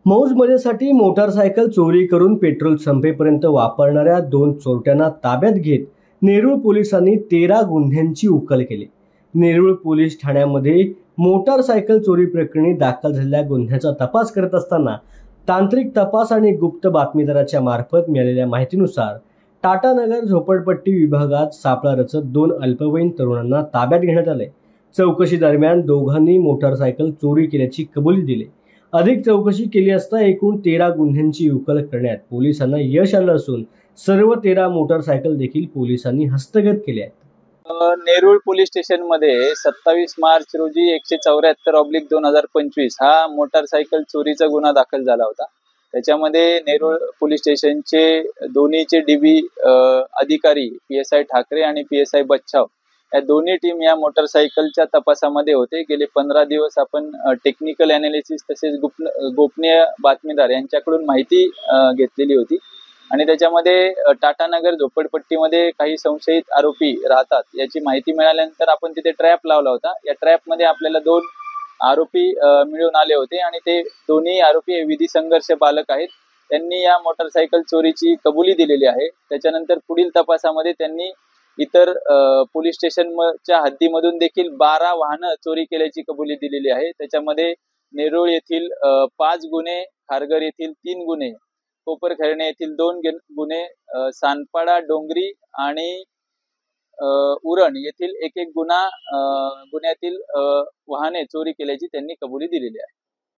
मौज मजेसाठी मोटारसायकल चोरी करून पेट्रोल संपेपर्यंत वापरणाऱ्या 2 चोरट्यांना ताब्यात घेत नेरूळ पोलिसांनी 13 गुन्ह्यांची उकल केली। नेरूळ पोलीस ठाण्यामध्ये मोटारसायकल चोरी प्रकरणी दाखल झालेल्या गुन्ह्याचा तपास करत असताना तांत्रिक तपास आणि गुप्त बातमीदाराच्या मार्फत मिळालेल्या माहितीनुसार टाटानगर झोपडपट्टी विभागात सापळा रचत 2 अल्पवयीन तरुणांना ताब्यात घेण्यात आले। चौकशी दरम्यान दोघांनी मोटारसायकल चोरी केल्याची कबुली दिली। अधिक चौकशी केली असता एकूण 13 गुन्ह्यांची उकल करण्यात पोलिसांना यश आलं असून सर्व 13 मोटारसायकल देखील पोलिसांनी हस्तगत केल्या आहेत। नेरूळ पोलीस स्टेशन मध्ये 27 मार्च रोजी 174/2025 हा मोटारसायकल चोरीचा गुन्हा दाखल झाला होता। त्याच्यामध्ये नेरूळ पोलीस स्टेशनचे दोन्हीचे डीबी अधिकारी PSI ठाकरे आणि PSI बच्छाव या दोन्ही टीम या मोटारसायकलच्या तपासामध्ये होते। गेले 15 दिवस आपण टेक्निकल अनालिसिस तसेच गोपनीय बातमीदार यांच्याकडून माहिती घेतलेली होती आणि त्याच्यामध्ये टाटानगर झोपडपट्टीमध्ये काही संशयित आरोपी राहतात याची माहिती मिळाल्यानंतर आपण तिथे ट्रॅप लावला होता। या ट्रॅपमध्ये आपल्याला 2 आरोपी मिळून आले होते आणि ते दोन्ही आरोपी विधी संघर्ष बालक आहेत। त्यांनी या मोटारसायकल चोरीची कबुली दिलेली आहे। त्याच्यानंतर पुढील तपासामध्ये त्यांनी इतर पोलीस स्टेशनच्या हद्दीमधून देखील 12 वाहनं चोरी केल्याची कबुली दिलेली आहे। त्याच्यामध्ये नेरूळ येथील 5 गुन्हे, खारघर येथील 3 गुन्हे, कोपरखैरणे येथील 2 गुन्हे, सानपाडा, डोंगरी आणि उरण येथील एक गुन्ह्यातील वाहने चोरी केल्याची त्यांनी कबुली दिलेली आहे।